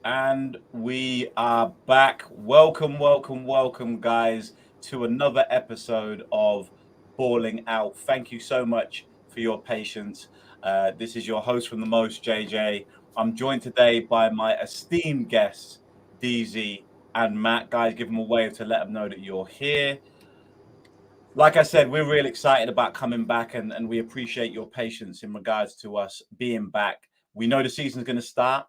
And we are back. Welcome, guys, to another episode of Balling Out. Thank you so much for your patience. This is your host from the most, JJ. I'm joined today by my esteemed guests, DZ and Matt. Guys, give them a wave to let them know that you're here. Like I said, we're really excited about coming back and we appreciate your patience in regards to us being back. We know the season's going to start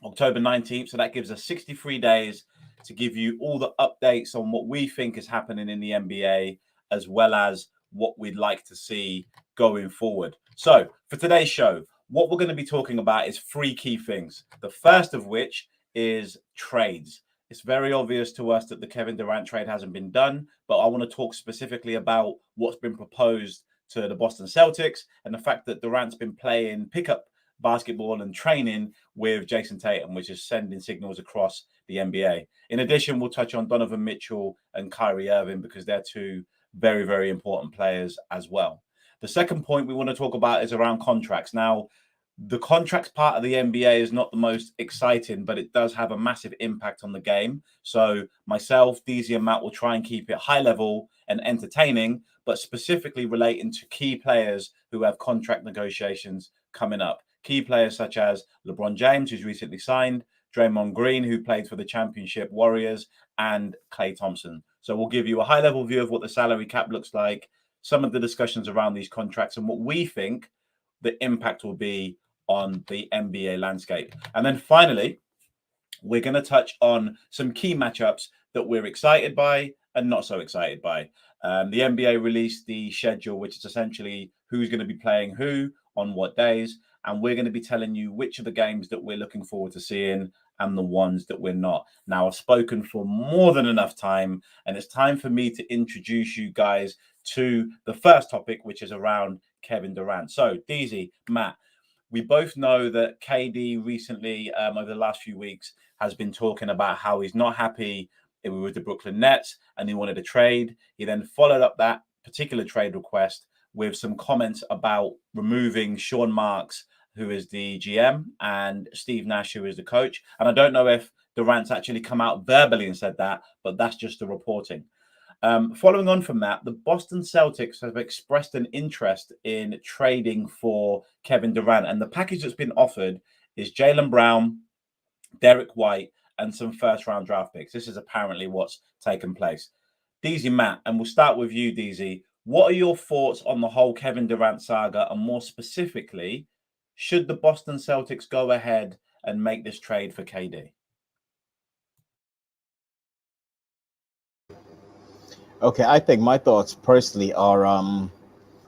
October 19th. So that gives us 63 days to give you all the updates on what we think is happening in the NBA, as well as what we'd like to see going forward. So for today's show, what we're going to be talking about is three key things. The first of which is trades. It's very obvious to us that the Kevin Durant trade hasn't been done, but I want to talk specifically about what's been proposed to the Boston Celtics and the fact that Durant's been playing pickup basketball and training with Jason Tatum, which is sending signals across the NBA. In addition, we'll touch on Donovan Mitchell and Kyrie Irving because they're two very, very important players as well. The second point we want to talk about is around contracts. Now, the contracts part of the NBA is not the most exciting, but it does have a massive impact on the game. So myself, DZ and Matt will try and keep it high level and entertaining, but specifically relating to key players who have contract negotiations coming up. Key players such as LeBron James, who's recently signed, Draymond Green, who played for the championship Warriors, and Klay Thompson. So we'll give you a high-level view of what the salary cap looks like, some of the discussions around these contracts, and what we think the impact will be on the NBA landscape. And then finally, we're going to touch on some key matchups that we're excited by and not so excited by. The NBA released the schedule, which is essentially who's going to be playing who on what days. And we're going to be telling you which of the games that we're looking forward to seeing and the ones that we're not. Now, I've spoken for more than enough time, and it's time for me to introduce you guys to the first topic, which is around Kevin Durant. So, DZ, Matt, we both know that KD recently, over the last few weeks, has been talking about how he's not happy with the Brooklyn Nets and he wanted a trade. He then followed up that particular trade request with some comments about removing Sean Marks, who is the GM, and Steve Nash, who is the coach. And I don't know if Durant's actually come out verbally and said that, but that's just the reporting. Following on from that, the Boston Celtics have expressed an interest in trading for Kevin Durant. And the package that's been offered is Jaylen Brown, Derek White, and some first-round draft picks. This is apparently what's taken place. DZ, Matt, and we'll start with you, DZ. What are your thoughts on the whole Kevin Durant saga? And more specifically, should the Boston Celtics go ahead and make this trade for KD? Okay, I think my thoughts personally are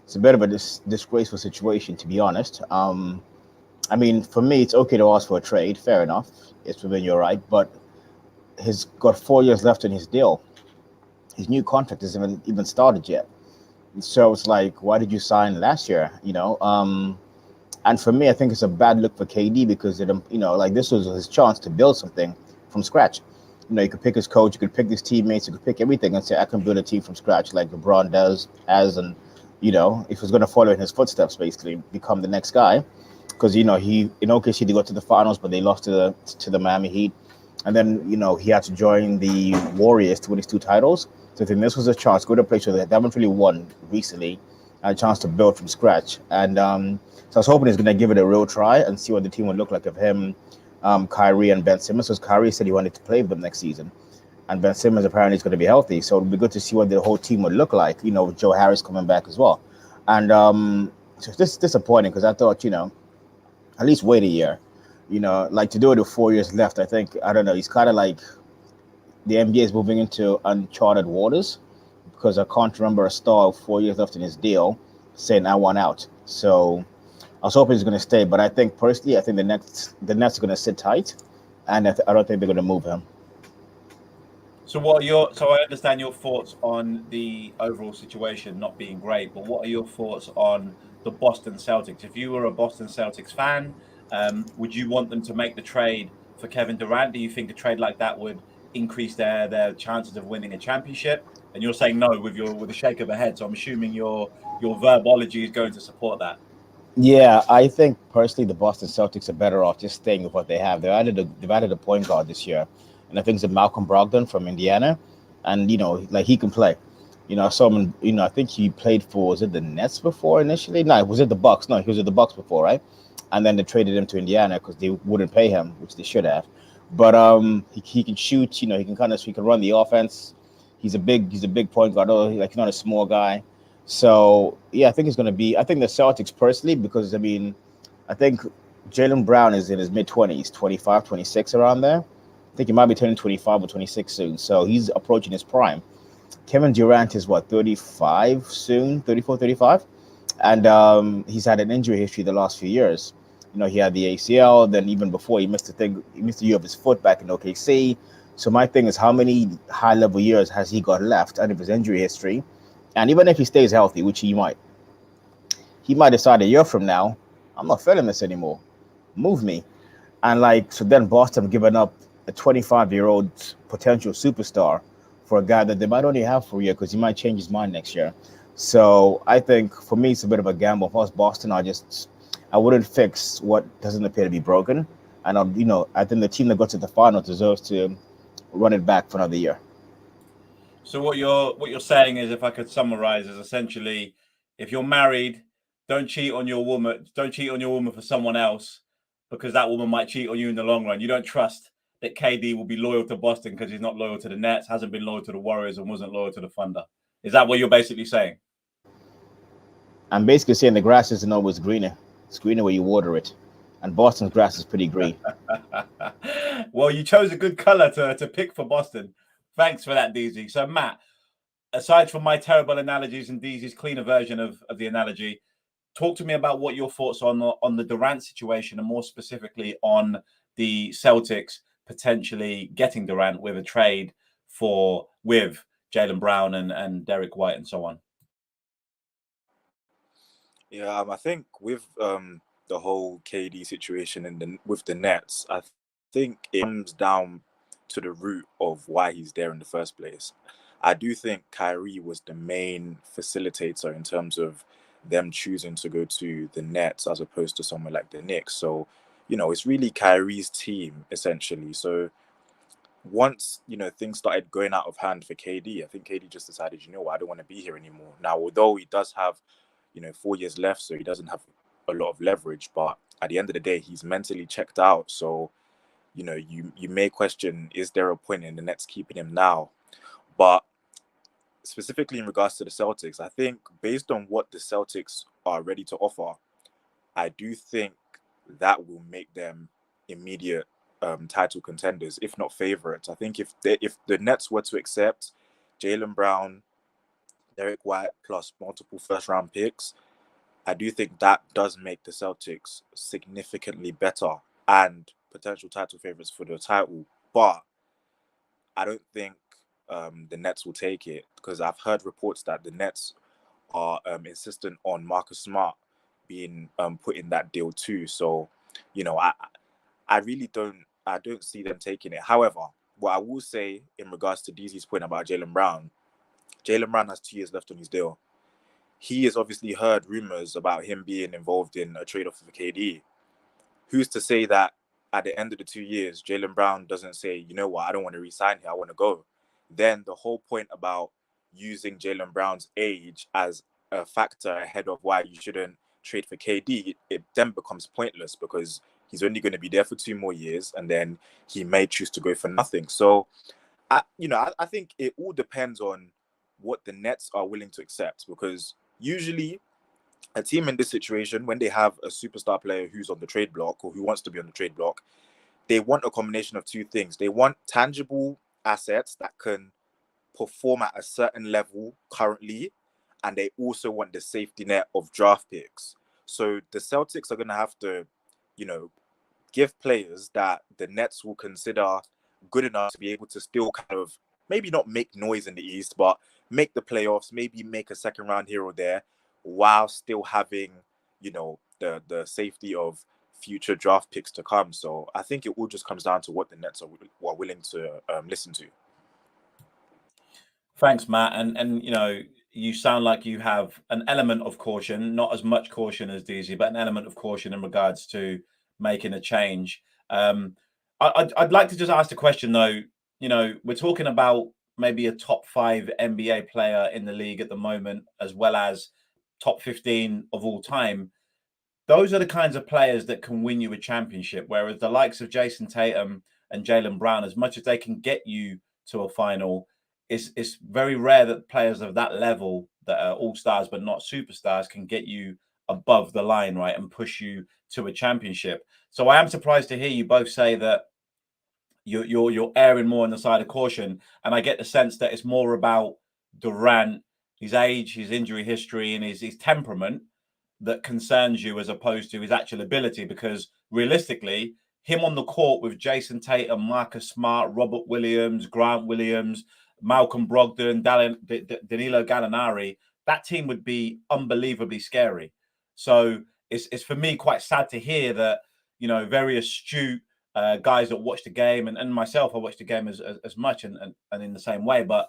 it's a bit of a disgraceful situation, to be honest. I mean, for me, it's okay to ask for a trade. Fair enough, it's within your right. But he's got 4 years left in his deal. His new contract isn't even started yet. So it's like, why did you sign last year? And for me, I think it's a bad look for KD because like this was his chance to build something from scratch. You could pick his coach, you could pick his teammates, you could pick everything and say, I can build a team from scratch like LeBron and if he's going to follow in his footsteps, basically become the next guy. Because, he in OKC, they got to the finals, but they lost to the Miami Heat. And then, he had to join the Warriors to win his 2 titles. So I think this was a chance, go to a place where they haven't really won recently, and a chance to build from scratch. And so I was hoping he's going to give it a real try and see what the team would look like of him, Kyrie and Ben Simmons, because Kyrie said he wanted to play with them next season. And Ben Simmons apparently is going to be healthy. So it'll be good to see what the whole team would look like, with Joe Harris coming back as well. And so this is disappointing because I thought, at least wait a year, like to do it with 4 years left. I think, I don't know, he's kind of like the NBA is moving into uncharted waters because I can't remember a star with 4 years left in his deal saying, I want out. So I was hoping he's going to stay, but I think personally, I think the Nets are going to sit tight, and I don't think they're going to move him. So I understand your thoughts on the overall situation not being great, but what are your thoughts on the Boston Celtics? If you were a Boston Celtics fan, would you want them to make the trade for Kevin Durant? Do you think a trade like that would increase their chances of winning a championship? And you're saying no with a shake of a head. So I'm assuming your verbology is going to support that. Yeah, I think personally the Boston Celtics are better off just staying with what they have. They've added a point guard this year, and I think it's a Malcolm Brogdon from Indiana, and like he can play. I saw him. I think he played for, was it the Nets before initially? No, was it the Bucks? No, he was at the Bucks before, right? And then they traded him to Indiana because they wouldn't pay him, which they should have. But he can shoot. He can run the offense. He's a big point guard. Like he's not a small guy. So yeah, I think it's going to be. I think the Celtics personally, because I think Jalen Brown is in his mid 20s, 25, 26 around there. I think he might be turning 25 or 26 soon. So he's approaching his prime. Kevin Durant is what, 35 soon, 34, 35, and he's had an injury history the last few years. He had the ACL. Then even before, he missed a year of his foot back in OKC. So my thing is, how many high level years has he got left out of his injury history? And even if he stays healthy, which he might decide a year from now, I'm not feeling this anymore. Move me. And like, so then Boston giving up a 25-year-old potential superstar for a guy that they might only have for a year because he might change his mind next year. So I think for me, it's a bit of a gamble. For us, Boston, I wouldn't fix what doesn't appear to be broken. And I think the team that got to the final deserves to run it back for another year. So what you're saying is, if I could summarize, is essentially, if you're married, don't cheat on your woman. Don't cheat on your woman for someone else, because that woman might cheat on you in the long run. You don't trust that KD will be loyal to Boston because he's not loyal to the Nets, hasn't been loyal to the Warriors, and wasn't loyal to the Thunder. Is that what you're basically saying? I'm basically saying the grass isn't always greener. It's greener where you water it. And Boston's grass is pretty green. Well, you chose a good color to pick for Boston. Thanks for that, DZ. So, Matt, aside from my terrible analogies and DZ's cleaner version of the analogy, talk to me about what your thoughts on the Durant situation, and more specifically on the Celtics potentially getting Durant with a trade with Jalen Brown and Derek White and so on. Yeah, I think with the whole KD situation and with the Nets, I think it comes down to the root of why he's there in the first place. I do think Kyrie was the main facilitator in terms of them choosing to go to the Nets as opposed to somewhere like the Knicks. So, it's really Kyrie's team essentially. So once things started going out of hand for KD, I think KD just decided, what, I don't want to be here anymore. Now, although he does have 4 years left, so he doesn't have a lot of leverage, but at the end of the day, he's mentally checked out. So you may question, is there a point in the Nets keeping him now? But specifically in regards to the Celtics, I think based on what the Celtics are ready to offer, I do think that will make them immediate title contenders, if not favorites. I think if the Nets were to accept Jalen Brown, Derek White plus multiple first round picks, I do think that does make the Celtics significantly better and potential title favorites for the title. But I don't think the Nets will take it, because I've heard reports that the Nets are insistent on Marcus Smart being put in that deal too. So, I really don't see them taking it. However, what I will say in regards to DZ's point about Jalen Brown has 2 years left on his deal. He has obviously heard rumors about him being involved in a trade off with KD. Who's to say that at the end of the 2 years, Jalen Brown doesn't say, you know what, I don't want to resign here, I want to go. Then the whole point about using Jalen Brown's age as a factor ahead of why you shouldn't trade for KD, it then becomes pointless, because he's only going to be there for 2 more years, and then he may choose to go for nothing. So, I think it all depends on what the Nets are willing to accept, because usually a team in this situation, when they have a superstar player who's on the trade block or who wants to be on the trade block, they want a combination of two things. They want tangible assets that can perform at a certain level currently, and they also want the safety net of draft picks. So the Celtics are going to have to, you know, give players that the Nets will consider good enough to be able to still kind of maybe not make noise in the East, but make the playoffs, maybe make a second round here or there, while still having, the safety of future draft picks to come. So I think it all just comes down to what the Nets are willing to listen to. Thanks, Matt. And you sound like you have an element of caution, not as much caution as DZ, but an element of caution in regards to making a change. I'd like to just ask the question though. You know, we're talking about maybe a top 5 NBA player in the league at the moment, as well as top 15 of all time. Those are the kinds of players that can win you a championship. Whereas the likes of Jason Tatum and Jaylen Brown, as much as they can get you to a final, it's very rare that players of that level that are all stars but not superstars can get you above the line, right, and push you to a championship. So I am surprised to hear you both say that you're erring more on the side of caution, and I get the sense that it's more about Durant, his age, his injury history, and his temperament that concerns you as opposed to his actual ability. Because realistically, him on the court with Jason Tatum, Marcus Smart, Robert Williams, Grant Williams, Malcolm Brogdon, Danilo Gallinari, that team would be unbelievably scary. So it's for me quite sad to hear that, you know, very astute guys that watch the game, and myself, I watch the game as much and in the same way, but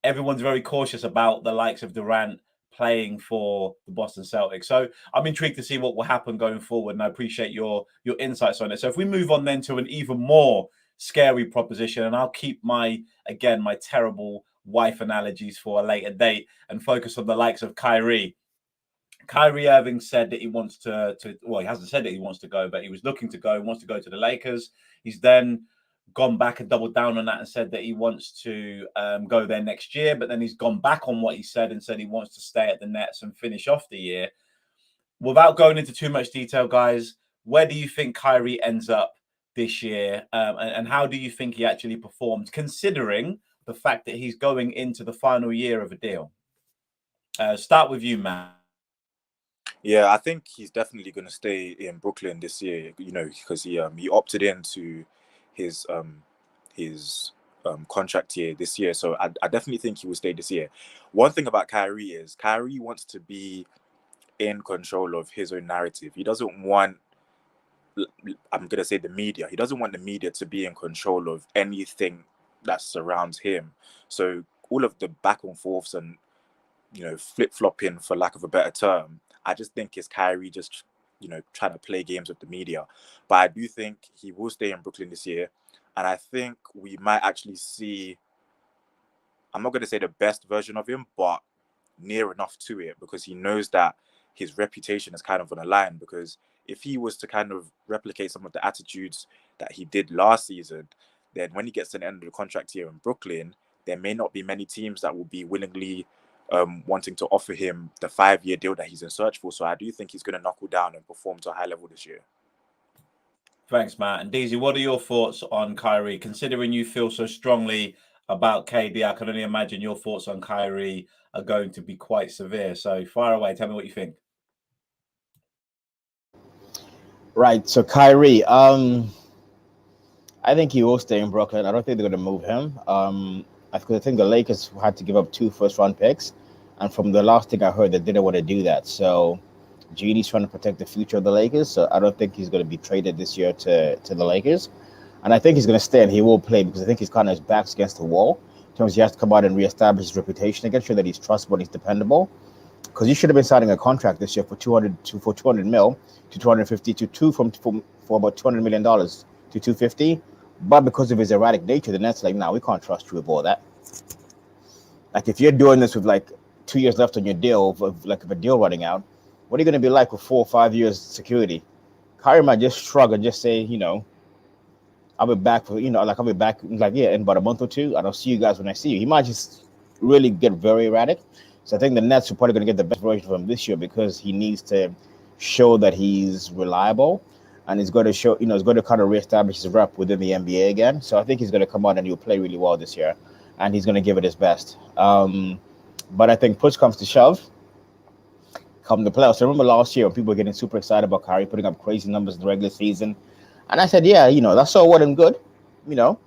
everyone's very cautious about the likes of Durant playing for the Boston Celtics. So I'm intrigued to see what will happen going forward, and I appreciate your insights on it. So if we move on then to an even more scary proposition, and I'll keep my terrible wife analogies for a later date and focus on the likes of Kyrie. Kyrie Irving said that he wants to well, he hasn't said that he wants to go, but he was looking to go, wants to go to the Lakers. He's then gone back and doubled down on that and said that he wants to go there next year, but then he's gone back on what he said and said he wants to stay at the Nets and finish off the year. Without going into too much detail, guys, where do you think Kyrie ends up this year, and how do you think he actually performs, considering the fact that he's going into the final year of a deal? Start with you, Matt. Yeah, I think he's definitely going to stay in Brooklyn this year. You know, because he opted into his contract year this year, so I definitely think he will stay this year. One thing about Kyrie is Kyrie wants to be in control of his own narrative. He doesn't want, I'm going to say, the media. He doesn't want the media to be in control of anything that surrounds him. So all of the back and forths and, you know, flip-flopping, for lack of a better term, I just think it's Kyrie just, you know, trying to play games with the media. But I do think he will stay in Brooklyn this year. And I think we might actually see, I'm not going to say the best version of him, but near enough to it, because he knows that his reputation is kind of on the line. Because if he was to kind of replicate some of the attitudes that he did last season, then when he gets to the end of the contract here in Brooklyn, there may not be many teams that will be willingly wanting to offer him the 5-year deal that he's in search for. So I do think he's going to knuckle down and perform to a high level this year. Thanks, Matt. And Deezy, what are your thoughts on Kyrie? Considering you feel so strongly about KD, I can only imagine your thoughts on Kyrie are going to be quite severe. So fire away. Tell me what you think. Right. So Kyrie, I think he will stay in Brooklyn. I don't think they're going to move him. I think the Lakers had to give up 2 first-round picks, and from the last thing I heard, they didn't want to do that. So Genie's trying to protect the future of the Lakers. So I don't think he's going to be traded this year to the Lakers. And I think he's going to stay and he will play, because I think he's kind of his back's against the wall. In terms of he has to come out and reestablish his reputation again, show that he's trustworthy, he's dependable. Because he should have been signing a contract this year for 200 mil to 250 to two for about $200 million to 250. But because of his erratic nature, the Nets are like, nah, we can't trust you with all that. Like, if you're doing this with like 2 years left on your deal, of a deal running out, what are you going to be like with 4 or 5 years security? Kyrie might just shrug and just say, you know, I'll be back in about a month or two. And I'll see you guys when I see you. He might just really get very erratic. So I think the Nets are probably going to get the best version of him this year, because he needs to show that he's reliable, and he's going to show, he's going to kind of reestablish his rep within the NBA again. So I think he's going to come out and he'll play really well this year, and he's going to give it his best. But I think push comes to shove, come the playoffs. I remember last year when people were getting super excited about Kyrie putting up crazy numbers in the regular season. And I said, yeah, that's all well and good, but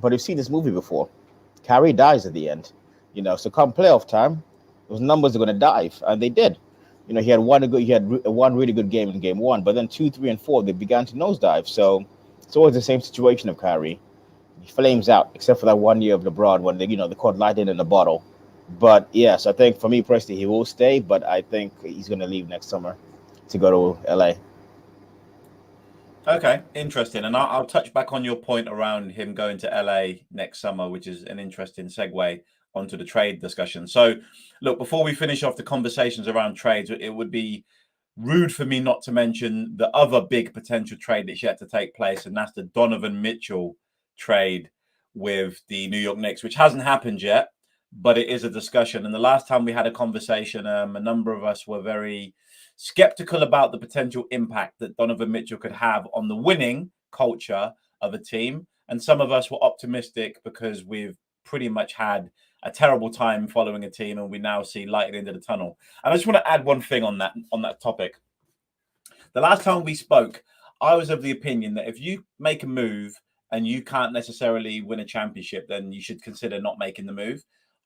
we've seen this movie before. Kyrie dies at the end, so come playoff time, those numbers are going to dive, and they did. He had one really good game in game 1, but then 2, 3, and 4, they began to nosedive. So it's always the same situation of Kyrie. He flames out, except for that 1 year of LeBron when they caught lightning in a bottle. But yes, I think for me personally, he will stay. But I think he's going to leave next summer to go to LA. Okay, interesting. And I'll touch back on your point around him going to LA next summer, which is an interesting segue onto the trade discussion. So, look, before we finish off the conversations around trades, it would be rude for me not to mention the other big potential trade that's yet to take place, and that's the Donovan Mitchell trade with the New York Knicks, which hasn't happened yet, but it is a discussion. And the last time we had a conversation, a number of us were very skeptical about the potential impact that Donovan Mitchell could have on the winning culture of a team. And some of us were optimistic because we've pretty much had a terrible time following a team and we now see light at the end of the tunnel. And I just want to add one thing on that topic. The last time we spoke, I was of the opinion that if you make a move and you can't necessarily win a championship, then you should consider not making the move.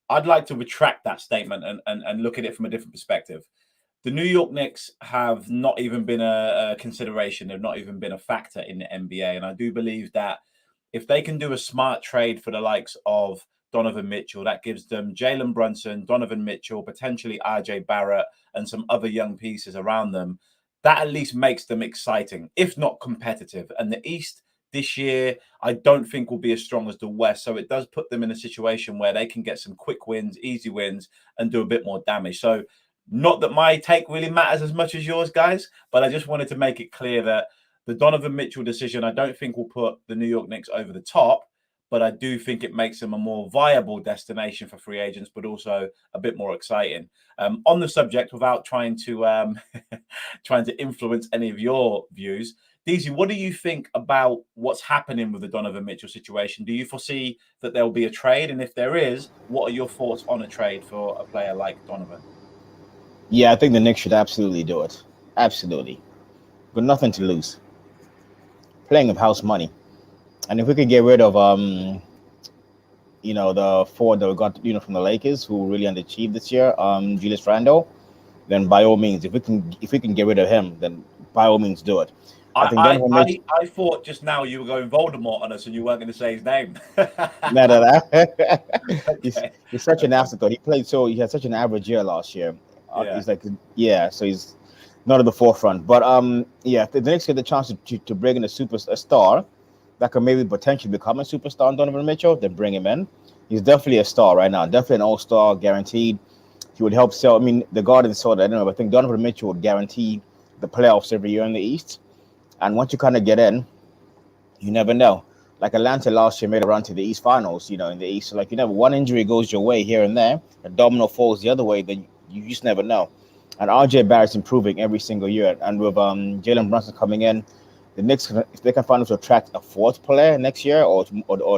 I'd like to retract that statement and look at it from a different perspective. The New York Knicks have not even been a consideration. They've not even been a factor in the NBA. And I do believe that if they can do a smart trade for the likes of Donovan Mitchell, that gives them Jalen Brunson, Donovan Mitchell, potentially RJ Barrett, and some other young pieces around them. That at least makes them exciting, if not competitive. And the East this year, I don't think will be as strong as the West. So it does put them in a situation where they can get some quick wins, easy wins, and do a bit more damage. So not that my take really matters as much as yours, guys, but I just wanted to make it clear that the Donovan Mitchell decision, I don't think will put the New York Knicks over the top, but I do think it makes them a more viable destination for free agents, but also a bit more exciting. On the subject, without trying to trying to influence any of your views, DZ, what do you think about what's happening with the Donovan Mitchell situation? Do you foresee that there will be a trade? And if there is, what are your thoughts on a trade for a player like Donovan? Yeah, I think the Knicks should absolutely do it. Absolutely. Got nothing to lose. Playing of house money. And if we could get rid of the four that we got, from the Lakers who really underachieved this year, Julius Randle, then by all means, if we can get rid of him, then by all means do it. I think I, Donovan I, Mitchell. I thought just now you were going Voldemort on us and you weren't going to say his name. No, no, no. he's, Okay. he's such an Okay. afterthought. He had such an average year last year. Yeah. He's like, yeah, so he's not at the forefront. But yeah, if the Knicks get the chance to bring in a star that could maybe potentially become a superstar in Donovan Mitchell, then bring him in. He's definitely a star right now, definitely an all-star, guaranteed. He would help sell. I mean, the Garden sold it. I don't know, but I think Donovan Mitchell would guarantee the playoffs every year in the East. And once you kind of get in, you never know. Like Atlanta last year made a run to the East Finals, in the East. So like you never, one injury goes your way here and there, a domino falls the other way, then you just never know. And RJ Barrett's improving every single year. And with Jalen Brunson coming in, the Knicks, if they can find out to attract a fourth player next year or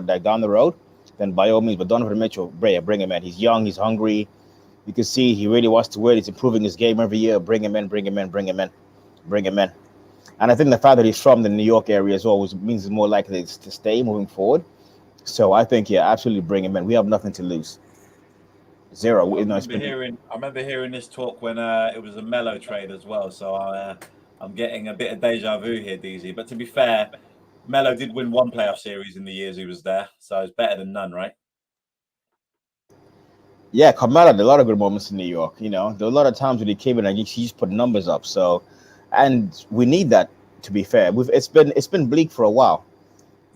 like down the road, then by all means. But Donovan Mitchell, bring him in. He's young, he's hungry. You can see he really wants to win. He's improving his game every year. Bring him in, bring him in, bring him in, bring him in. And I think the fact that he's from the New York area as well means he's more likely to stay moving forward. So I think, yeah, absolutely bring him in. We have nothing to lose. Zero. I It's remember been. hearing I remember hearing this talk when it was a Mellow trade as well. So I'm getting a bit of deja vu here, DZ. But to be fair, Mello did win one playoff series in the years he was there, so it's better than none, right? Yeah, Carmelo had a lot of good moments in New York. There were a lot of times when he came in and he just put numbers up. So, and we need that. To be fair, it's been bleak for a while.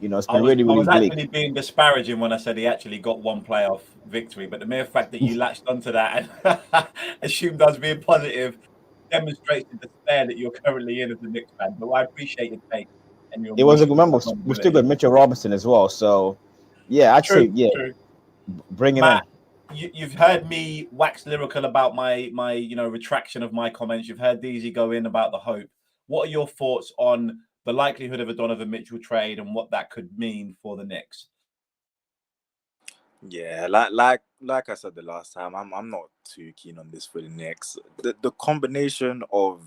It's I been was really, I really was bleak. actually being disparaging when I said he actually got one playoff victory, but the mere fact that you latched onto that and assumed I was being positive demonstrates the despair that you're currently in as a Knicks fan. But I appreciate your take and your It was a good emotional remember. We still got vulnerability. Mitchell Robinson as well. So, yeah, I'd say True, yeah, true. bring him Matt, in. you've heard me wax lyrical about my retraction of my comments. You've heard DZ go in about the hope. What are your thoughts on the likelihood of a Donovan Mitchell trade and what that could mean for the Knicks? Yeah, like I said the last time, I'm not too keen on this for the Knicks. The combination of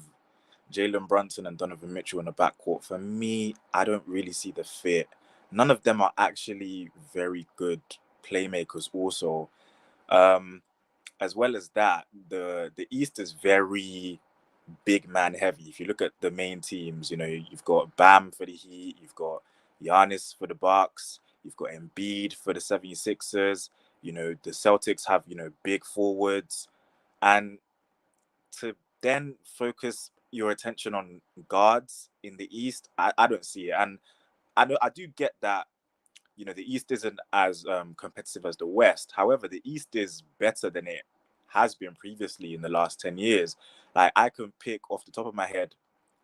Jalen Brunson and Donovan Mitchell in the backcourt, for me, I don't really see the fit. None of them are actually very good playmakers. Also, um, as well as that, the East is very big man heavy. If you look at the main teams, you've got Bam for the Heat, you've got Giannis for the Bucks, you've got Embiid for the 76ers, You know, the Celtics have, you know, big forwards, and to then focus your attention on guards in the East, I don't see it. And I do get that, you know, the East isn't as competitive as the West. However, the East is better than it has been previously in the last 10 years. Like, I can pick off the top of my head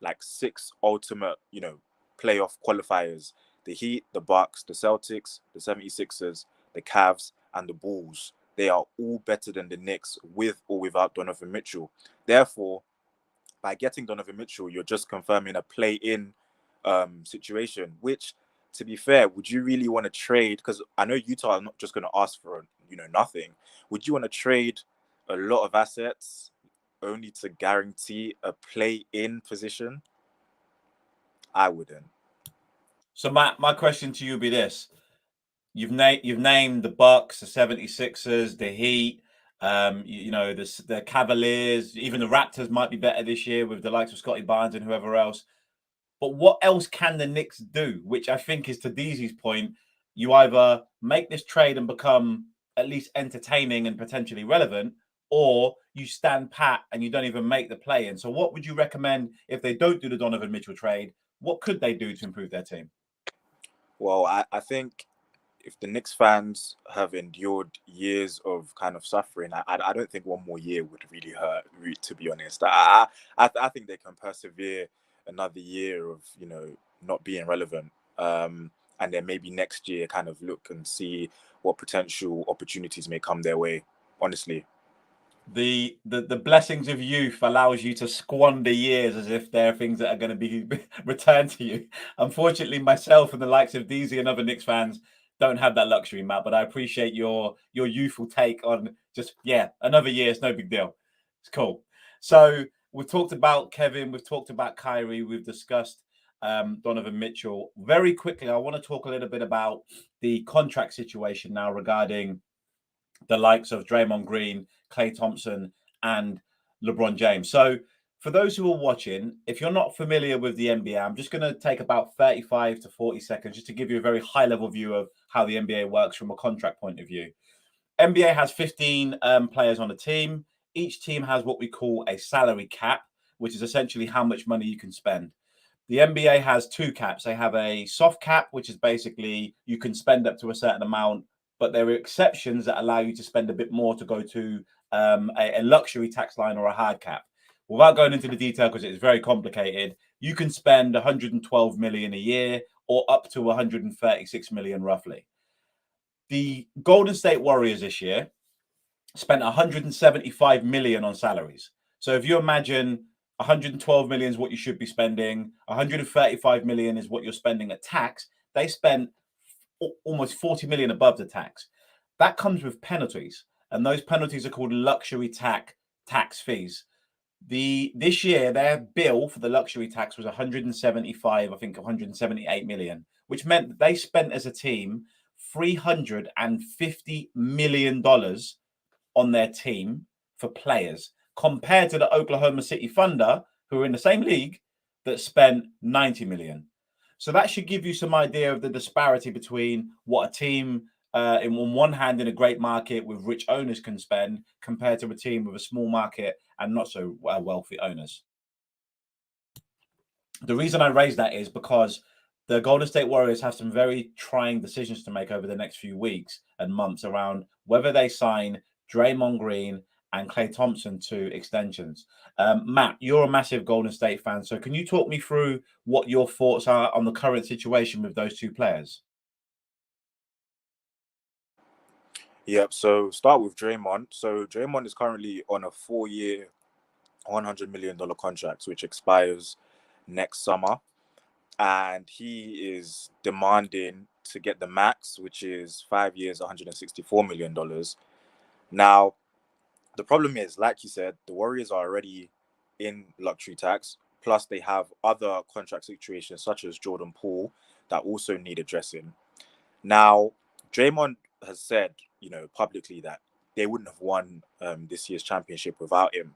like 6 ultimate, you know, playoff qualifiers: the Heat, the Bucks, the Celtics, the 76ers, the Cavs, and the Bulls. They are all better than the Knicks with or without Donovan Mitchell. Therefore, by getting Donovan Mitchell, you're just confirming a play-in situation, which, to be fair, would you really want to trade? Because I know Utah are not just going to ask for, you know, nothing. Would you want to trade a lot of assets only to guarantee a play-in position? I wouldn't. So my question to you would be this. You've named the Bucks, the 76ers, the Heat, you know, the Cavaliers, even the Raptors might be better this year with the likes of Scotty Barnes and whoever else. But what else can the Knicks do? Which I think is, to DZ's point, you either make this trade and become at least entertaining and potentially relevant, or you stand pat and you don't even make the play in. So what would you recommend if they don't do the Donovan Mitchell trade? What could they do to improve their team? Well, I think if the Knicks fans have endured years of kind of suffering, I don't think one more year would really hurt, to be honest. I think they can persevere another year of, you know, not being relevant. And then maybe next year kind of look and see what potential opportunities may come their way, honestly. The blessings of youth allows you to squander years as if they're things that are going to be returned to you. Unfortunately, myself and the likes of DZ and other Knicks fans don't have that luxury, Matt. But I appreciate your youthful take on just, yeah, another year. It's no big deal. It's cool. So we've talked about Kevin. We've talked about Kyrie. We've discussed Donovan Mitchell. Very quickly, I want to talk a little bit about the contract situation now regarding the likes of Draymond Green, Klay Thompson, and LeBron James. So, for those who are watching, if you're not familiar with the NBA, I'm just going to take about 35 to 40 seconds just to give you a very high level view of how the NBA works from a contract point of view. NBA has 15 players on a team. Each team has what we call a salary cap, which is essentially how much money you can spend. The NBA has 2 caps. They have a soft cap, which is basically you can spend up to a certain amount, but there are exceptions that allow you to spend a bit more to go to a luxury tax line or a hard cap. Without going into the detail, because it's very complicated, you can spend 112 million a year or up to 136 million roughly. The Golden State Warriors this year spent 175 million on salaries. So if you imagine 112 million is what you should be spending, 135 million is what you're spending at tax, they spent almost 40 million above the tax. That comes with penalties, and those penalties are called luxury tax fees. This year their bill for the luxury tax was 175, I think 178 million, which meant that they spent as a team $350 million on their team for players, compared to the Oklahoma City Thunder, who are in the same league, that spent 90 million. So that should give you some idea of the disparity between what a team in one hand in a great market with rich owners can spend compared to a team with a small market and not so wealthy owners. The reason I raise that is because the Golden State Warriors have some very trying decisions to make over the next few weeks and months around whether they sign Draymond Green and Klay Thompson to extensions. Matt, you're a massive Golden State fan, so can you talk me through what your thoughts are on the current situation with those two players? Yep. So start with Draymond. So Draymond is currently on a 4-year, $100 million contract, which expires next summer. And he is demanding to get the max, which is 5 years, $164 million. Now, the problem is, like you said, the Warriors are already in luxury tax. Plus, they have other contract situations, such as Jordan Poole, that also need addressing. Now, Draymond has said, you know, publicly that they wouldn't have won this year's championship without him.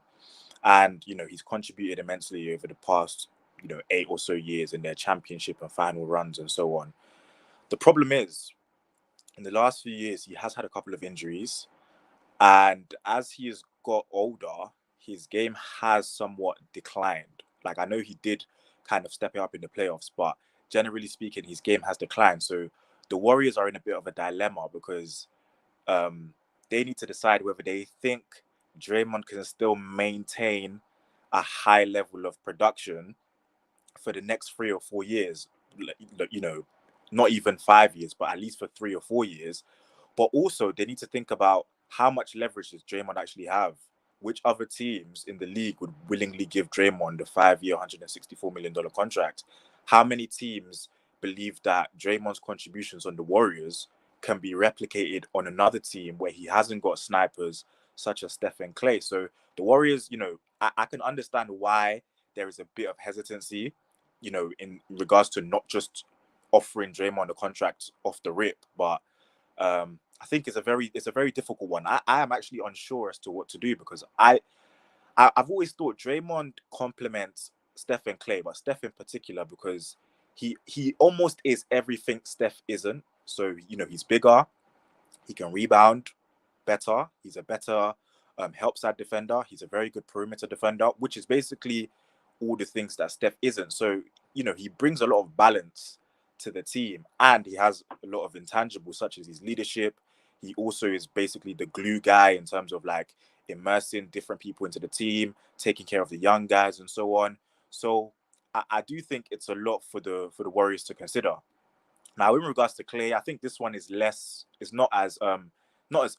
And, you know, he's contributed immensely over the past, you know, 8 or so years in their championship and final runs and so on. The problem is, in the last few years, he has had a couple of injuries. And as he has got older, his game has somewhat declined. Like, I know he did kind of step it up in the playoffs, but generally speaking, his game has declined. So the Warriors are in a bit of a dilemma because they need to decide whether they think Draymond can still maintain a high level of production for the next 3 or 4 years. You know, not even 5 years, but at least for 3 or 4 years. But also, they need to think about how much leverage does Draymond actually have? Which other teams in the league would willingly give Draymond a 5-year, $164 million contract? How many teams believe that Draymond's contributions on the Warriors can be replicated on another team where he hasn't got snipers such as Steph and Clay? So the Warriors, I can understand why there is a bit of hesitancy, in regards to not just offering Draymond a contract off the rip, but I think it's a very difficult one. I am actually unsure as to what to do because I've always thought Draymond complements Steph and Clay, but Steph in particular because he almost is everything Steph isn't. So he's bigger, he can rebound better, he's a better help side defender, he's a very good perimeter defender, which is basically all the things that Steph isn't. So he brings a lot of balance to the team, and he has a lot of intangibles such as his leadership. He also is basically the glue guy in terms of like immersing different people into the team, taking care of the young guys and so on. So I do think it's a lot for the Warriors to consider. Now, in regards to Clay, I think this one is not as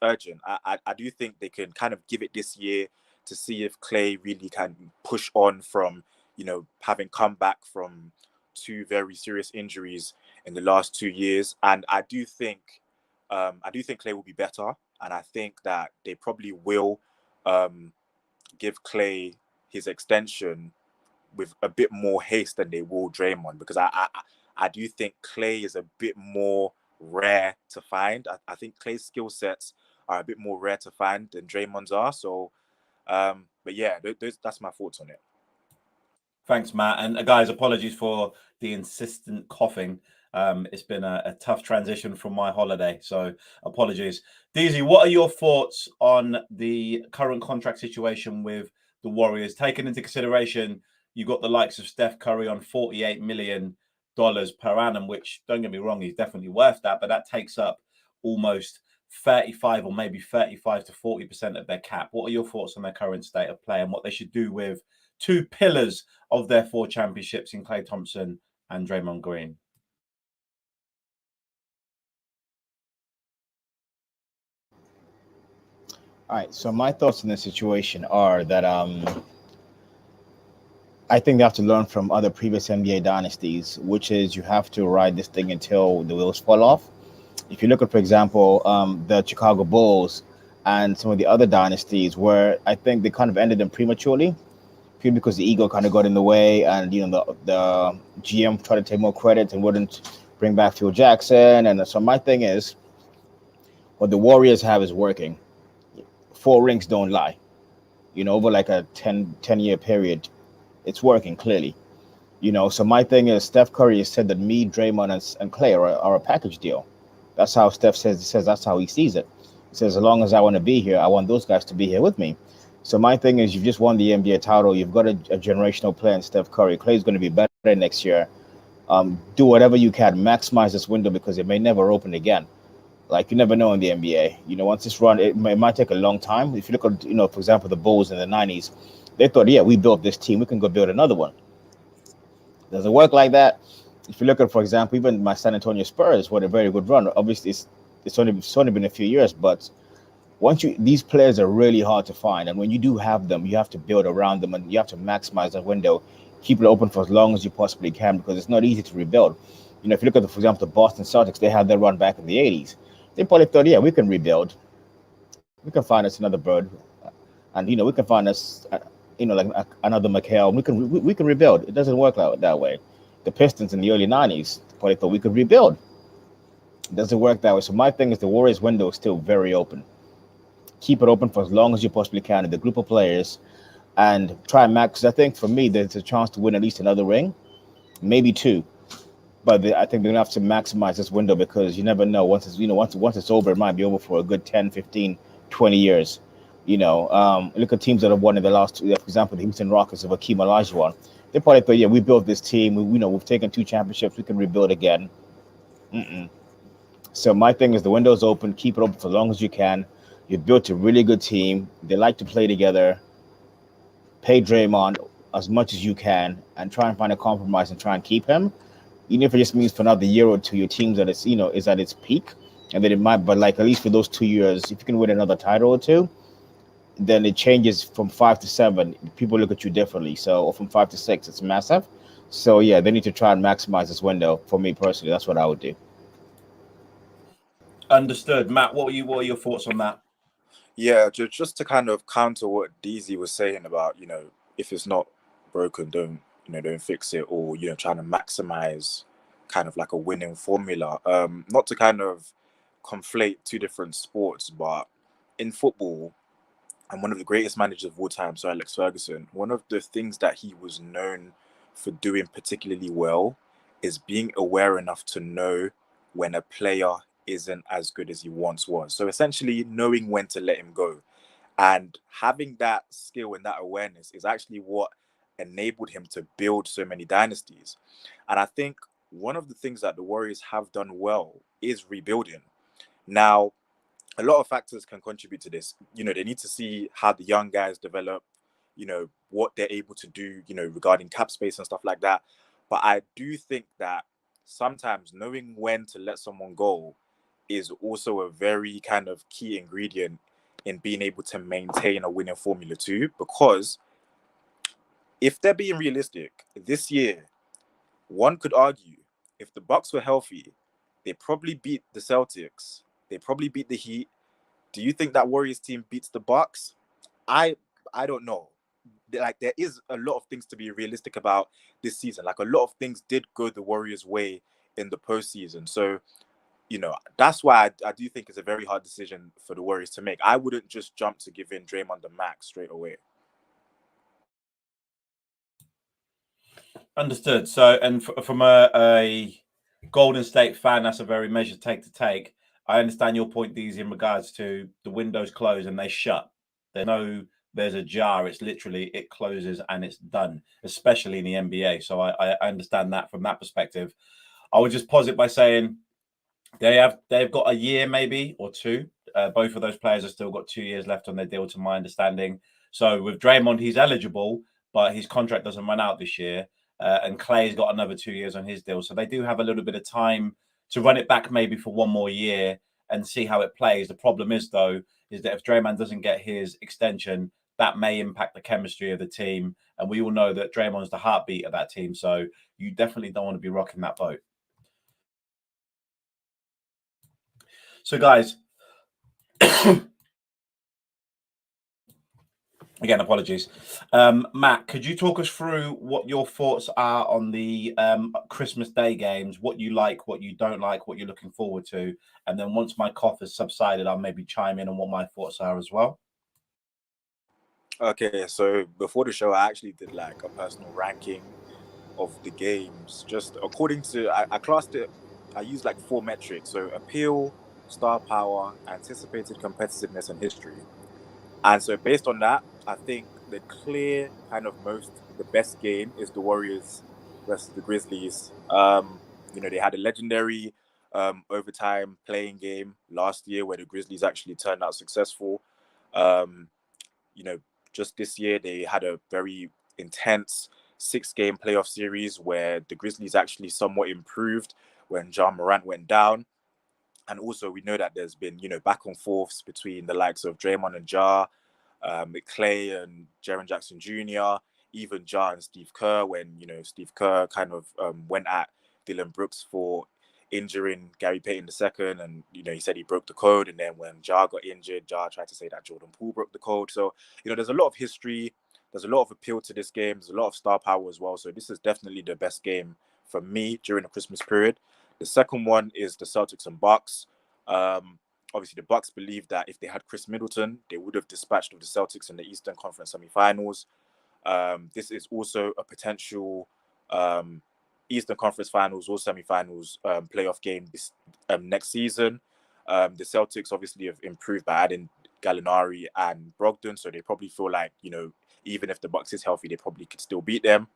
urgent. I do think they can kind of give it this year to see if Clay really can push on from, having come back from 2 very serious injuries in the last 2 years. And I do think Clay will be better. And I think that they probably will give Clay his extension with a bit more haste than they will Draymond, because I do think Clay is a bit more rare to find. I think Clay's skill sets are a bit more rare to find than Draymond's are. So, but yeah, that's my thoughts on it. Thanks, Matt. And guys, apologies for the insistent coughing. It's been a tough transition from my holiday, so apologies. DZ, what are your thoughts on the current contract situation with the Warriors? Taking into consideration, you got the likes of Steph Curry on $48 million per annum, which, don't get me wrong, he's definitely worth that, but that takes up almost 35 or maybe 35 to 40% of their cap. What are your thoughts on their current state of play and what they should do with 2 pillars of their 4 championships in Klay Thompson and Draymond Green? All right. So my thoughts on the situation are that I think they have to learn from other previous NBA dynasties, which is you have to ride this thing until the wheels fall off. If you look at, for example, the Chicago Bulls and some of the other dynasties, where I think they kind of ended them prematurely, purely because the ego kind of got in the way, and the GM tried to take more credit and wouldn't bring back Phil Jackson. And so my thing is, what the Warriors have is working. 4 rings don't lie. Over like a 10-year period, it's working clearly. So my thing is, Steph Curry has said that me, Draymond, and Clay are a package deal. That's how Steph says that's how he sees it. He says, as long as I want to be here, I want those guys to be here with me. So my thing is, you've just won the NBA title. You've got a generational player in Steph Curry. Clay's going to be better next year. Do whatever you can. Maximize this window because it may never open again. Like, you never know in the NBA. Once this run, it might take a long time. If you look at, for example, the Bulls in the 90s, they thought, yeah, we built this team. We can go build another one. Does it work like that? If you look at, for example, even my San Antonio Spurs, what a very good run. Obviously, it's only been a few years, but these players are really hard to find. And when you do have them, you have to build around them and you have to maximize that window, keep it open for as long as you possibly can, because it's not easy to rebuild. If you look at, for example, the Boston Celtics, they had their run back in the 80s. They probably thought, yeah, we can rebuild. We can find us another Bird. And, we can find us, like another McHale. We can rebuild. It doesn't work that way. The Pistons in the early 90s probably thought we could rebuild. It doesn't work that way. So my thing is the Warriors window is still very open. Keep it open for as long as you possibly can with the group of players and try and max. I think for me, there's a chance to win at least another ring, maybe 2. but I think they're gonna have to maximize this window because you never know. Once it's once it's over, it might be over for a good 10, 15, 20 years. Look at teams that have won in the last two. For example, the Houston Rockets of Akeem Olajuwon. They probably thought, yeah, we built this team. We've taken 2 championships. We can rebuild again. Mm-mm. So my thing is the window's open. Keep it open for as long as you can. You built a really good team. They like to play together. Pay Draymond as much as you can, and try and find a compromise and try and keep him. Even if it just means for another year or two, your team's at its is at its peak, and then it might. But like at least for those 2 years, if you can win another title or two, then it changes from 5 to 7. People look at you differently. So, or from 5 to 6, it's massive. So yeah, they need to try and maximize this window. For me personally, that's what I would do. Understood. Matt, what are your thoughts on that? Yeah, just to kind of counter what DZ was saying about, if it's not broken, don't fix it, or, trying to maximize kind of like a winning formula. Not to kind of conflate two different sports, but in football, and one of the greatest managers of all time, Sir Alex Ferguson, one of the things that he was known for doing particularly well is being aware enough to know when a player isn't as good as he once was. So essentially knowing when to let him go. And having that skill and that awareness is actually what enabled him to build so many dynasties. And I think one of the things that the Warriors have done well is rebuilding. Now, a lot of factors can contribute to this. They need to see how the young guys develop, what they're able to do, regarding cap space and stuff like that. But I do think that sometimes knowing when to let someone go is also a very kind of key ingredient in being able to maintain a winning formula too. Because if they're being realistic, this year, one could argue if the Bucks were healthy, they probably beat the Celtics, they probably beat the Heat. Do you think that Warriors team beats the Bucks? I don't know. Like, there is a lot of things to be realistic about this season. Like, a lot of things did go the Warriors' way in the postseason. So, that's why I do think it's a very hard decision for the Warriors to make. I wouldn't just jump to give in Draymond the max straight away. Understood. So, and from a Golden State fan, that's a very measured take to take. I understand your point, These in regards to the windows close and they shut. There's a jar. It's literally it closes and it's done, especially in the NBA. So I understand that from that perspective. I would just posit by saying they've got a year maybe or two. Both of those players have still got 2 years left on their deal, to my understanding. So with Draymond, he's eligible, but his contract doesn't run out this year. And Clay's got another 2 years on his deal. So they do have a little bit of time to run it back maybe for one more year and see how it plays. The problem is, though, is that if Draymond doesn't get his extension, that may impact the chemistry of the team. And we all know that Draymond's the heartbeat of that team. So you definitely don't want to be rocking that boat. So, guys, again, apologies. Matt, could you talk us through what your thoughts are on the Christmas Day games, what you like, what you don't like, what you're looking forward to? And then once my cough has subsided, I'll maybe chime in on what my thoughts are as well. Okay, so before the show, I actually did like a personal ranking of the games. Just according to, I classed it, I used like 4 metrics. So appeal, star power, anticipated competitiveness, and history. And so based on that, I think the clear kind of the best game is the Warriors versus the Grizzlies. They had a legendary overtime playing game last year where the Grizzlies actually turned out successful. Um, you know, just this year they had a very intense 6-game playoff series where the Grizzlies actually somewhat improved when Ja Morant went down. And also we know that there's been, back and forths between the likes of Draymond and Ja, Clay and Jaren Jackson Jr., even Ja and Steve Kerr, when, Steve Kerr kind of went at Dylan Brooks for injuring Gary Payton II. And, he said he broke the code. And then when Ja got injured, Ja tried to say that Jordan Poole broke the code. So, there's a lot of history. There's a lot of appeal to this game. There's a lot of star power as well. So this is definitely the best game for me during the Christmas period. The second one is the Celtics and Bucks. Obviously, the Bucks believe that if they had Chris Middleton, they would have dispatched of the Celtics in the Eastern Conference semifinals. This is also a potential Eastern Conference Finals or semi-finals playoff game this next season. The Celtics obviously have improved by adding Gallinari and Brogdon, so they probably feel like, even if the Bucks is healthy, they probably could still beat them.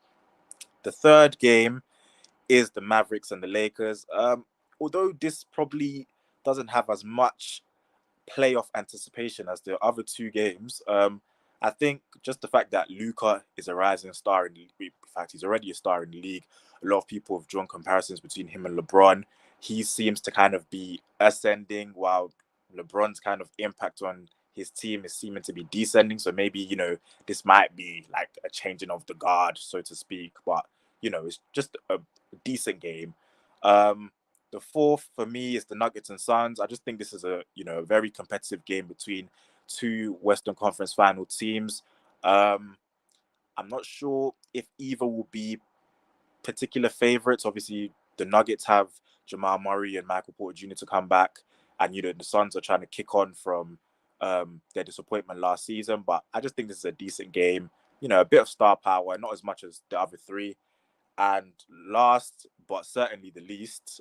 The third game is the Mavericks and the Lakers. Although this probably doesn't have as much playoff anticipation as the other two games, I think just the fact that Luka is a rising star in fact, he's already a star in the league. A lot of people have drawn comparisons between him and LeBron. He seems to kind of be ascending, while LeBron's kind of impact on his team is seeming to be descending. So maybe, this might be like a changing of the guard, so to speak. But, it's just a decent game. The fourth for me is the Nuggets and Suns. I just think this is a very competitive game between two Western Conference final teams. I'm not sure if either will be particular favorites. Obviously, the Nuggets have Jamal Murray and Michael Porter Jr. to come back, and the Suns are trying to kick on from their disappointment last season. But I just think this is a decent game. A bit of star power, not as much as the other three. And last, but certainly the least,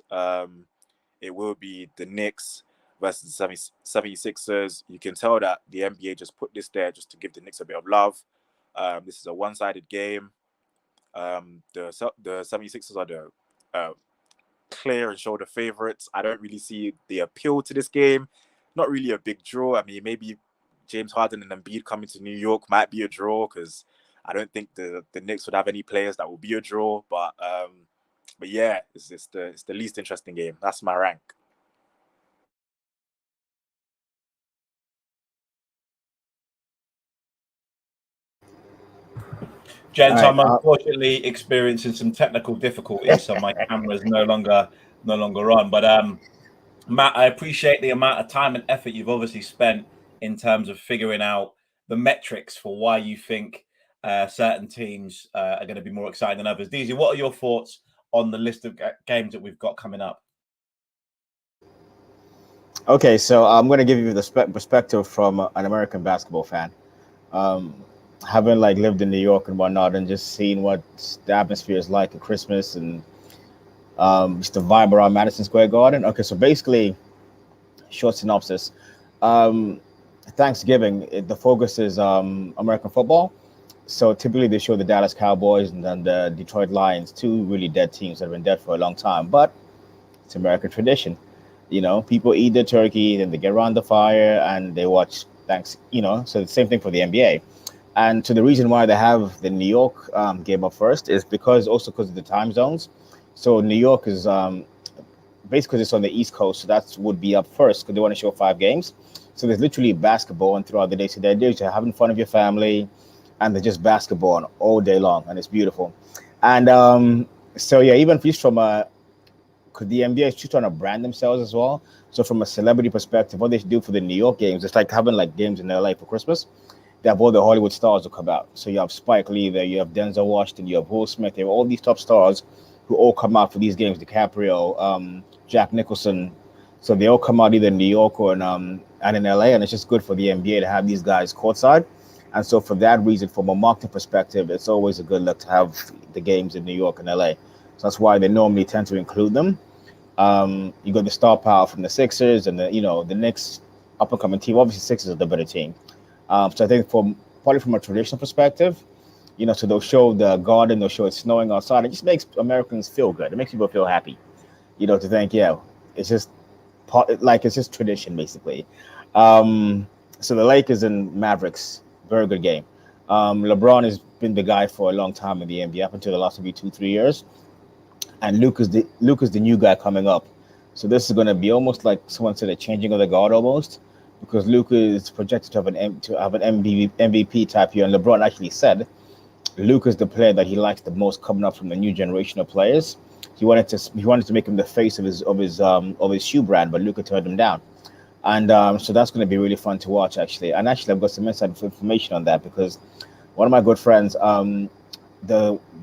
it will be the Knicks versus the 76ers. You can tell that the NBA just put this there just to give the Knicks a bit of love. This is a one-sided game. The 76ers are the clear and shoulder favorites. I don't really see the appeal to this game. Not really a big draw. I mean, maybe James Harden and Embiid coming to New York might be a draw, because I don't think the Knicks would have any players that will be a draw. But yeah, it's the least interesting game. That's my rank. Gents, I'm unfortunately experiencing some technical difficulties, so my camera's no longer on. But Matt, I appreciate the amount of time and effort you've obviously spent in terms of figuring out the metrics for why you think certain teams are going to be more exciting than others. DZ, what are your thoughts on the list of games that we've got coming up? Okay, so I'm going to give you the perspective from an American basketball fan. Having lived in New York and whatnot, and just seeing what the atmosphere is like at Christmas, and just the vibe around Madison Square Garden. Okay, so basically, short synopsis. Thanksgiving, the focus is American football. So typically they show the Dallas Cowboys and then the Detroit Lions, two really dead teams that have been dead for a long time. But it's American tradition. People eat their turkey, then they get around the fire and they watch so the same thing for the NBA. And so the reason why they have the New York game up first is because of the time zones. So New York is basically it's on the East Coast, so that would be up first because they want to show 5 games. So there's literally basketball and throughout the day. So the idea is you're having fun with your family, and they're just basketball all day long, and it's beautiful. And so yeah, even just from because the NBA is just trying to brand themselves as well. So from a celebrity perspective, what they do for the New York games, it's like having games in LA for Christmas. They have all the Hollywood stars who come out. So you have Spike Lee there, you have Denzel Washington, you have Will Smith, you have all these top stars who all come out for these games. DiCaprio, Jack Nicholson. So they all come out either in New York or in LA, and it's just good for the NBA to have these guys courtside. And so for that reason, from a marketing perspective, it's always a good look to have the games in New York and LA. So that's why they normally tend to include them. You got the star power from the Sixers and the Knicks up and coming team. Obviously, Sixers are the better team. So I think probably from a traditional perspective, so they'll show the garden, they'll show it snowing outside. It just makes Americans feel good. It makes people feel happy, to think, it's just it's just tradition basically. So the Lakers and Mavericks, very good game. LeBron has been the guy for a long time in the NBA, up until the last maybe 2-3 years. And Luka's the new guy coming up. So this is going to be almost like someone said, a changing of the guard almost, because Luka is projected to have an MVP type year. And LeBron actually said Luka's the player that he likes the most coming up from the new generation of players. He wanted to make him the face of his shoe brand, but Luka turned him down. And so that's going to be really fun to watch, actually. And actually, I've got some inside information on that because one of my good friends,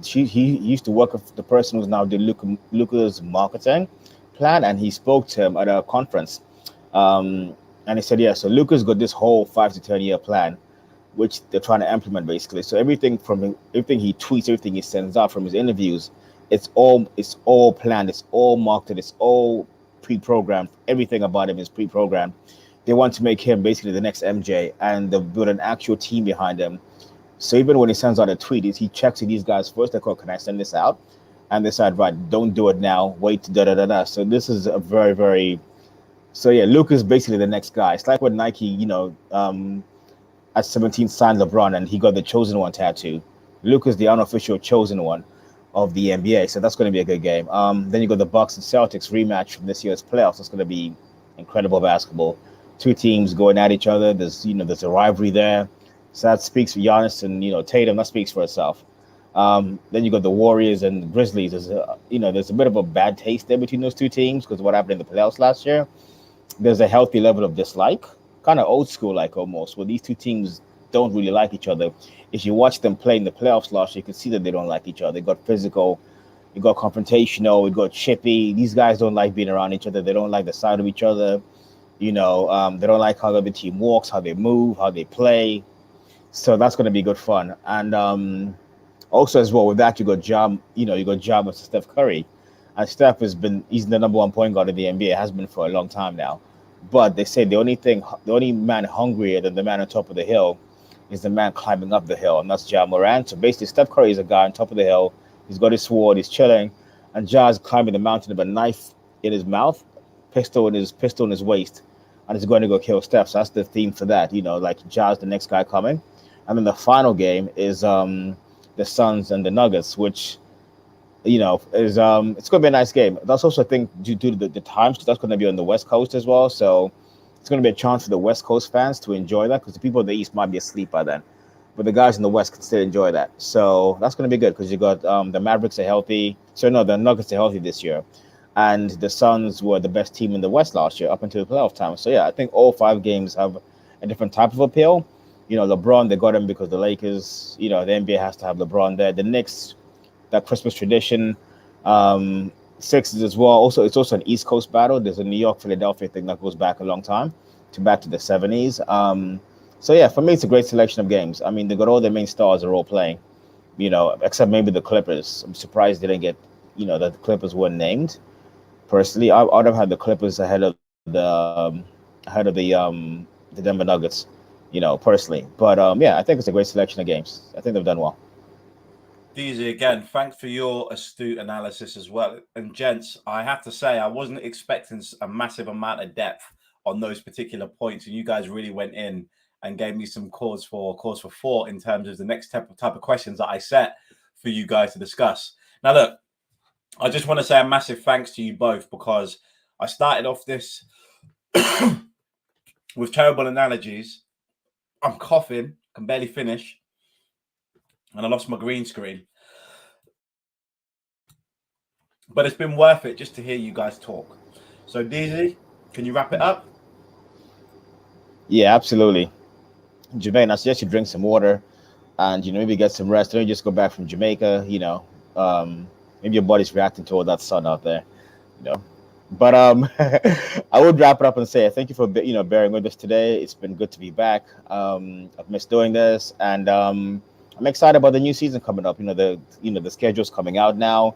he used to work with the person who's now doing Luka's marketing plan, and he spoke to him at a conference. And he said, yeah, so Luka's got this whole 5 to 10 year plan, which they're trying to implement basically. So everything he tweets, everything he sends out from his interviews, it's all planned, it's all marketed, it's all pre-programmed. Everything about him is pre-programmed. They want to make him basically the next MJ, and they build an actual team behind him. So even when he sends out a tweet, he checks with these guys first. They call, "Can I send this out?" And they said, "Right, don't do it now. Wait, da da da da." So this is a very very. So yeah, Luke is basically the next guy. It's like when Nike, at 17 signed LeBron and he got the chosen one tattoo. Luke is the unofficial chosen one of the NBA, so that's going to be a good game. Then you got the Bucks and Celtics rematch from this year's playoffs. That's going to be incredible basketball. Two teams going at each other. There's a rivalry there. So that speaks for Giannis and Tatum. That speaks for itself. Then you got the Warriors and the Grizzlies. There's a bit of a bad taste there between those two teams because of what happened in the playoffs last year. There's a healthy level of dislike, kind of old school like almost, where these two teams don't really like each other. If you watch them play in the playoffs last year, you can see that they don't like each other. They got physical, it got confrontational, it got chippy. These guys don't like being around each other. They don't like the side of each other. They don't like how the other team walks, how they move, how they play. So that's going to be good fun. And also as well with that, you got Ja versus Steph Curry, and Steph he's the number one point guard in the NBA, has been for a long time now. But they say the only man hungrier than the man on top of the hill is the man climbing up the hill, and that's Ja Morant. So basically, Steph Curry is a guy on top of the hill. He's got his sword, he's chilling, and Ja's climbing the mountain with a knife in his mouth, pistol in his waist, and he's going to go kill Steph. So that's the theme for that. Like Ja's the next guy coming, and then the final game is the Suns and the Nuggets, which is it's going to be a nice game. That's also a thing due to the times, because that's going to be on the West Coast as well. So it's going to be a chance for the West Coast fans to enjoy that, because the people in the East might be asleep by then, but the guys in the West can still enjoy that. So that's going to be good because you got the Mavericks are healthy. So no, the Nuggets are healthy this year, and the Suns were the best team in the West last year up until the playoff time. So yeah, I think all 5 games have a different type of appeal. LeBron, they got him because the Lakers. The NBA has to have LeBron there. The Knicks, that Christmas tradition. Sixers as well. Also, it's also an East Coast battle. There's a New York Philadelphia thing that goes back a long time, back to the 70s. So yeah, for me, it's a great selection of games. I mean, they got all their main stars are all playing. Except maybe the Clippers. I'm surprised they didn't get. That the Clippers weren't named. Personally, I'd have had the Clippers ahead of the Denver Nuggets. Personally, but yeah, I think it's a great selection of games. I think they've done well. DZ, again, thanks for your astute analysis as well. And gents, I have to say, I wasn't expecting a massive amount of depth on those particular points, and you guys really went in and gave me some cause for thought in terms of the next type of questions that I set for you guys to discuss. Now, look, I just want to say a massive thanks to you both, because I started off this with terrible analogies. I'm coughing, can barely finish, and I lost my green screen. But it's been worth it just to hear you guys talk. So, DZ, can you wrap it up? Yeah, absolutely. Jermaine, I suggest you drink some water and maybe get some rest. Don't just go back from Jamaica. Maybe your body's reacting to all that sun out there. You know, but I would wrap it up and say thank you for bearing with us today. It's been good to be back. I've missed doing this, and I'm excited about the new season coming up. The schedule's coming out now.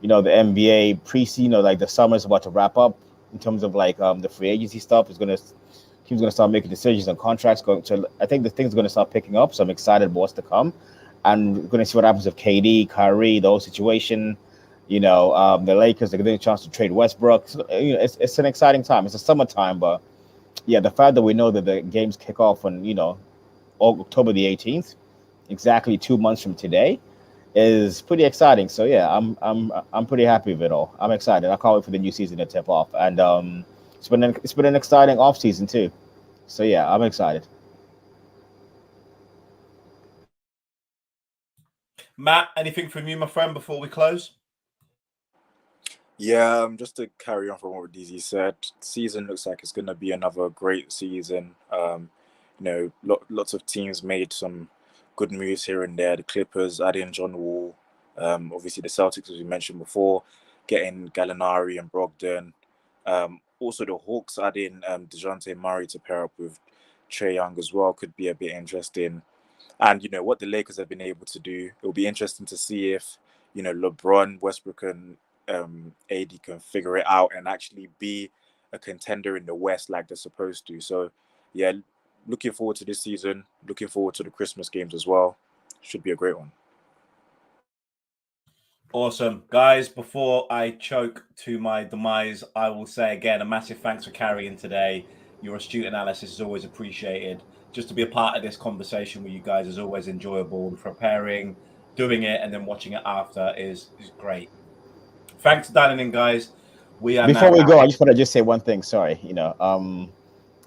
The NBA preseason, like the summer's about to wrap up in terms of like the free agency stuff. Teams gonna start making decisions on contracts. I think the things are gonna start picking up. So I'm excited about what's to come, and we're gonna see what happens with KD, Kyrie, the whole situation. The Lakers are getting a chance to trade Westbrook. So, it's an exciting time. It's a summertime, but yeah, the fact that we know that the games kick off on October the 18th, exactly 2 months from today, is pretty exciting. So yeah, I'm pretty happy with it all. I'm excited. I can't wait for the new season to tip off, and it's been an exciting off season too. So yeah, I'm excited. Matt, anything from you, my friend, before we close? Yeah, just to carry on from what DZ said, season looks like it's going to be another great season. Lots of teams made some good moves here and there. The Clippers adding John Wall, obviously the Celtics, as we mentioned before, getting Gallinari and Brogdon. Also the Hawks adding DeJounte Murray to pair up with Trae Young as well could be a bit interesting. And what the Lakers have been able to do, it'll be interesting to see if LeBron, Westbrook, and AD can figure it out and actually be a contender in the West like they're supposed to. So, yeah, looking forward to this season. Looking forward to the Christmas games as well. Should be a great one. Awesome. Guys, before I choke to my demise, I will say again a massive thanks for carrying today. Your astute analysis is always appreciated. Just to be a part of this conversation with you guys is always enjoyable. Preparing, doing it, and then watching it after is great. Thanks for dialing in, guys. Before we go, I just want to just say one thing. Sorry,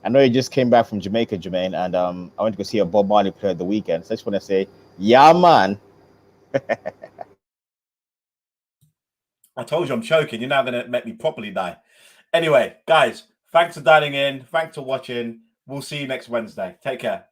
I know you just came back from Jamaica, Jermaine, and I went to go see a Bob Marley play at the weekend. So I just want to say, yeah, man. I told you I'm choking. You're now going to make me properly die. Anyway, guys, thanks for dialing in. Thanks for watching. We'll see you next Wednesday. Take care.